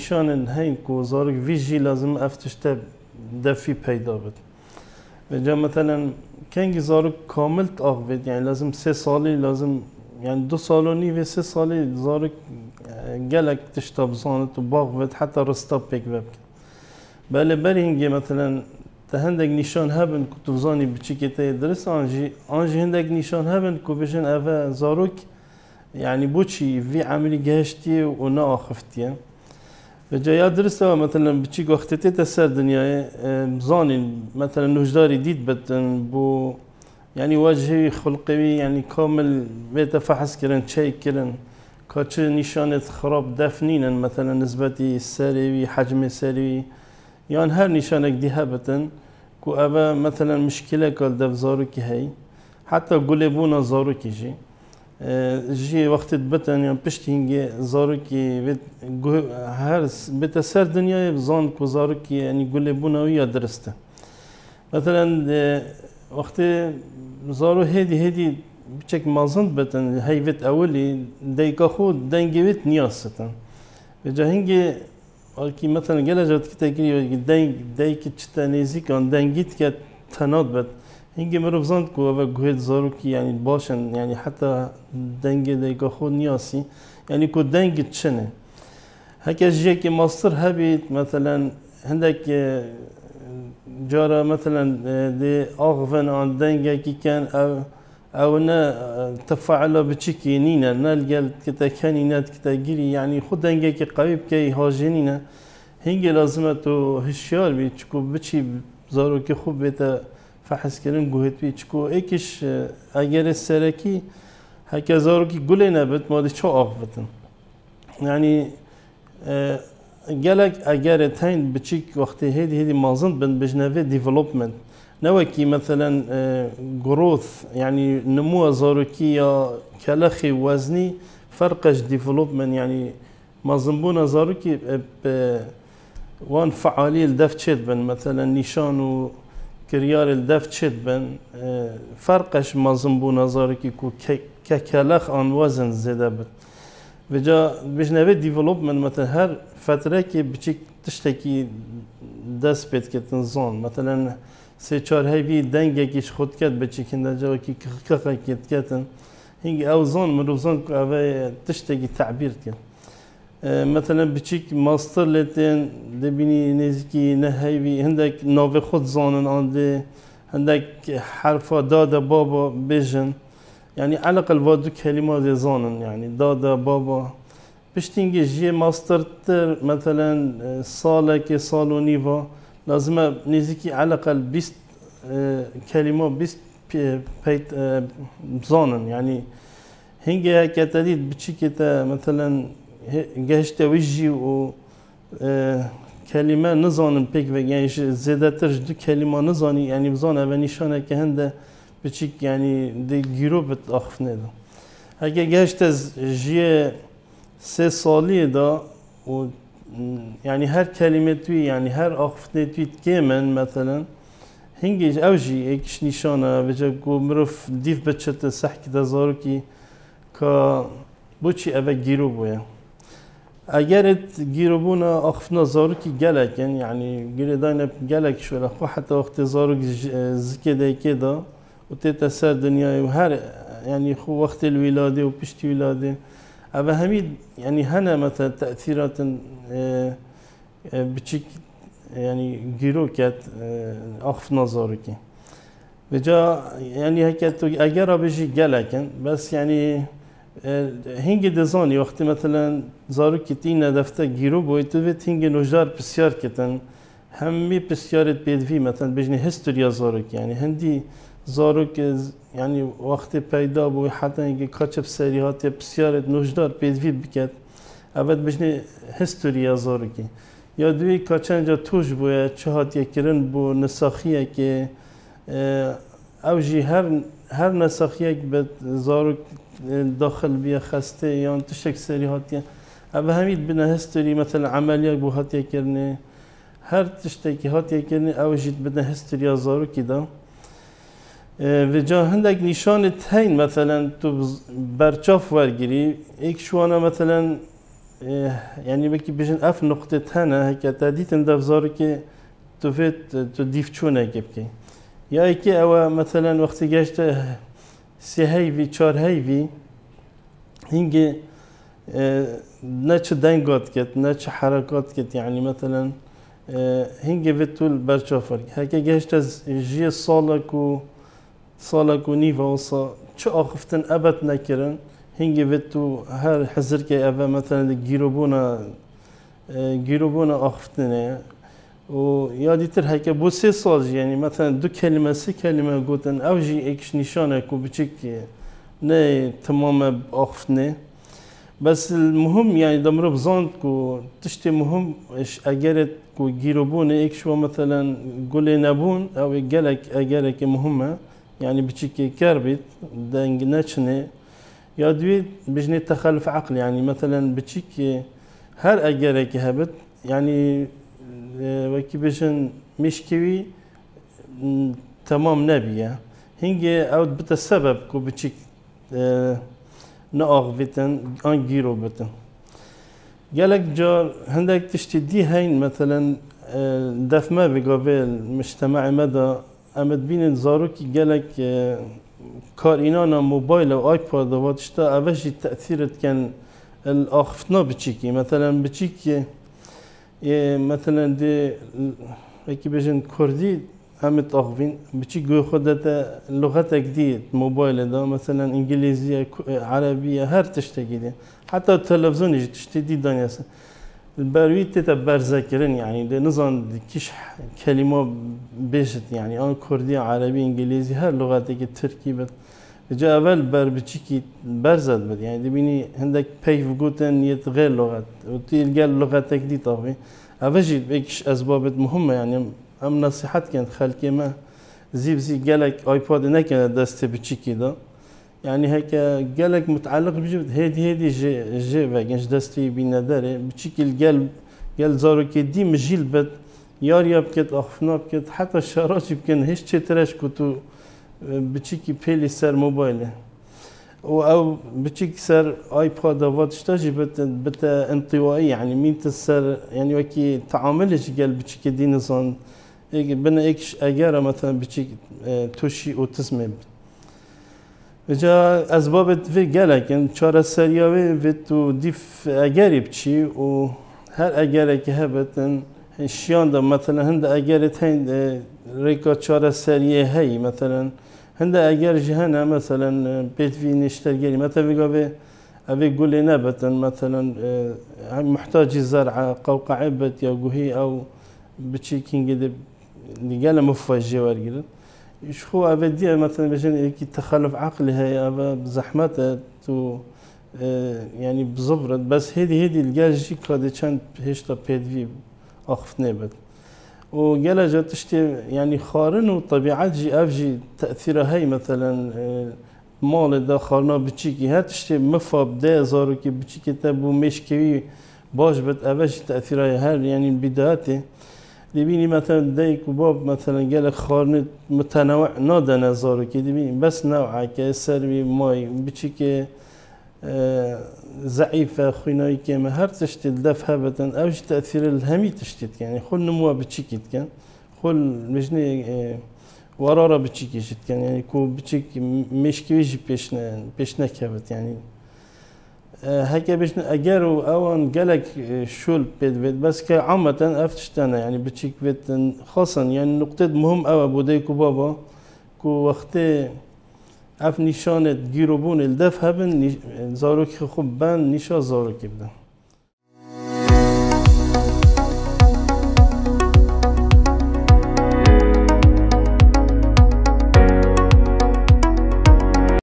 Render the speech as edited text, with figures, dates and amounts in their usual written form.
نشان هین کو زارک ویجی لازم افتشت دفی پیدا بد و جا مثلا کنگی زارک کامل آقوید یعنی لازم 3 سالی لازم يعني 2 سال و نیم و 3 سالی زارک گلک تشتاب زانت و باقوید حتی رستاب پیک بب بله برینگی مثلا هندك نشان هبن كتوزاني بتشيكتي درس انجي هندك نشان هبن كوبيشن افا زاروك يعني بوتشي في عملي جهشتي ونا اخفتي فجاي درسها مثلا بتشيك وقتتي تسر دنيا زاني مثلا نجداري ديد بتن بو يعني وجهي خلقي يعني كامل بيت فحص كرن شيء كرن كاتش نشانة خراب دفنين مثلا نسبتي سريوي حجم سريوي يعني هر نشانك دي هبتن كو أبا مثلا مشكلة قال دف زاروكي هاي حتى قلبونا زاروكي جي وقت بتن يعني بشتينجي زاروكي هر بتسر دنيا بزان كو زاروكي يعني قلبونا ويا درسته مثلا وقت زارو هدي بشك مازند بتن هاي فيت أولي دايكا خود دنجي فيت نياستن بجا هنجي کی مثلا گلجات که تگیری دای که چه نزدیک آن دنگیت که تناد بد هنگی مروزند کو و گوید زارو کی یعنی باشن یعنی حتی دنگ دیگه خود نیاسی یعنی کو دنگ چنه هکه جیه که ماستر هبید مثلا هندک جارا مثلا دی آغفن آن دنگ کی کن او نه تفاعل بچکی نینا نلگل کتا کنی نت کتا گیری یعنی خود دنگه که قویب که هاجنینه هنگی لازمه تو هشیار بی چکو بچی زارو که خوب بیتا فحص کردن گوهت بی چکو ایکش اگر سرکی هکه زارو که گله نبت ماده چه آقفتن یعنی گلک اگر تاین بچیک وقتی هدی مازند بند بجنوه دیولوپمنت نوكي مثلا جروث يعني نمو زاروكية كلخي وزني فرقش ديفلوبمنت يعني ما زنبونا زاروكي وان فعالية الدف بن مثلا نشان و كريار الدف بن فرقش ما زنبونا زاروكي كو ككلخ عن وزن زيادة بن بجا بجنبه ديفلوبمنت مثلا هر فترة كي بتشيك تشتكي دست بيت كتنزان مثلا 3-4 هاي دنگه کیش خود کرد بچه کنده جا کی کخه کتن هنگ اوزان مروزان که اوه تشتگی تعبیر کرد مثلا بچیک ماستر لتن دبینی نزدیکی نه هاي هندک ناو خود زانن آنده هندک حرفا دادا بابا بجن يعني على الأقل وادو كلمات زانن يعني دادا بابا بشتينجي جي ماستر تر مثلا سالة كي سالو نيفا لازم نزيكي على الأقل 20 كلمة 20 بيت بزانن يعني هنجي هيك تديد بتشيكتا مثلا جهشتا وجي و كلمة نزانن بيك يعني زيادة ترجد كلمة نزاني يعني بزانه و نشانه كهنده بتشيك يعني دي جيرو بتأخفنه ده هيك جهشتا جي 3 سالي ده و يعني هر كلمة توي يعني هر أخفتة توي كمان مثلا هنجي أوجي إيش نشانة بجا كو مروف ديف بتشت سحكي تزاركي كا بوشي أبا جيرو بويا أجرت جيرو بونا أخفنا زاركي جلك يعني جري داينا جلك شو لخو حتى وقت زارك زكي ده كده وتتسر دنيا وهر يعني خو وقت الولادة وبشتي ولادة أبا هميد يعني هنا مثلا تأثيرات بتشيك يعني جيرو كات أخف نظرك بجا يعني هيك أجرب بيجي جلكن بس يعني هنگی دزانی وقتی مثلا زارو کتین دفته گیرو باید تویت هنگی نجار بسیار کتن همی بسیارت بیدوی مثلا بجنی هستوریا زارو کی یعنی هندی زارو که یعنی وقتی پیدا بوی حتی هنگی کچب سریحات بسیارت نجار بیدوی بکت اول بجنی هستوریا زارو کی یا دوی کچن جا توش بوی چهات یکرن بو نساخیه که اوجی هر نساخیه که به زارو داخل بیا خسته یا تشک سریحاتی اما همین بنا هستوری مثلا عملیات بو هاتیه کرنه هر تشتکی هاتیه کرنه اوجید بنا هستوری زارو کدا و جا هندک نشانت هین مثلا تو برچاف ورگیری ایک شوانا مثلا يعني بكي بيجن اف نقطة هنا هيك تاديت اندف زاروكي تفيت تضيف شونه كيبكي يا ايكي او مثلا وقت جاشت سي هيفي چار هيفي هنگي نچ دنگات كت نچ حركات كت يعني مثلا هنگي بتول برچافر هكا جاشت جي صالك ونيفا وصا چه آخفتن ابد نكرن هنگي بتو هر حزر كي ابا مثلا جيروبونا آخفتنه و یادی تر هک بو سه سال یعنی مثلا دو کلمه سه کلمه گفتن او جی اکش نشانه کو بچیک نه تمام آفتنه بس المهم يعني دمر بزاند کو تشتي مهم اش اگرت کو گیروبون اکش و مثلا گل نبون او گلک اگرک مهمه يعني بچیک کربیت دنگ نچنه یادوی بجنی تخلف عقل يعني مثلا بچیک هر اگرک هبت يعني وكي بيجن مشكوي تمام نبيه هنجي أود بتسبب كو بتشيك نأغ بتن أنجيرو بتن جالك جار هندك تشتدي هين مثلا دف ما بقابل مجتمع مدى أمد بين زاروكي جالك كارينانا موبايل أو آيباد واتشتا أوجي تأثير كان الأخفتنا بتشيكي مثلا بتشيكي مثلا دي هيك بيجن كردي هم تأخذين بتشي جو خدت لغات جديد موبايل ده مثلا إنجليزية عربية هر تشتكي دي حتى التلفزيون يجي تشتدي دنيا البروي تتبر ذاكرين يعني ده نظام كيش كلمة بيجت يعني أنا كردي عربي إنجليزي هر لغات جديد تركي بس جا أول بر بتشيكي برزد بد يعني دبيني عندك بيف جوتن يتغير لغات وتلقى لغات جديدة طبعا أفجد بيكش أسباب مهمة يعني أم نصيحات كانت خالكي ما زي جالك آيباد نكنا دست بتشيكي ده يعني هيك جالك متعلق بجد هدي جي وجنش دستي بينداره بتشيكي جال زارو كدي مجيل بد يار يبكت أخفنا بكت حتى الشراج يمكن هيش ترش كتو بتشيكي بيلي سر موبايله او بتشيكي سر ايباد واتشتاجي بت انطوائي يعني مين تسر يعني وكي تعاملش قال بتشيكي دي نظام بنا اكش اجاره مثلا بتشيكي توشي اوتيزم جا اسباب في قالك ان چاره سرياوي فيتو ديف اجاري بتشي و هر اجاره که هبتن شيان ده مثلا هند اجاره هند ريكا چاره سريه هي مثلا هنده اگر جهنه مثلا بيت في نشتري مثلا بيقول ابي يقول لي نبتا مثلا محتاج زرع قوقعه بت يا جوهي او بتشيكينج دي قال مفاجئ ورجل شو ابدي مثلا بجن كي تخلف عقلي هي ابا بزحمته تو يعني بزبرت بس هدي الجاجي كاد كان هشتا بيت في اخفت نبت وجلجة تشتي يعني خارن وطبيعات جي أفجي تأثيرها هي مثلا مال دا خارنا بتشيكي هات تشتي مفاب دا زاروكي بتشيكي تبو مشكوي باش بت أفجي تأثيرها هر يعني بدايته دبيني مثلا دايك وباب مثلا جالك خارن متنوع نادنا زاروكي دبيني بس نوعه كسروي ماي بتشيكي ضعيفة خيناي كما هر تشتي الدف هبتن أوج تأثير الهمي تشتت يعني خل نموا بتشيكت كان خل مجني ورارة بتشيكي جت كان يعني كو بتشيك مشكي يجي بيشنا كبت يعني هكا بيشنا أجرو أوان جالك شول بيت بس كعامة أفتشتنا يعني بتشيك بيت خاصة يعني نقطة مهم أوي بوديكو بابا كو وقتي اف نشانت گیروبون الدف هبن زاروک خوب بند نشا زاروکی بدن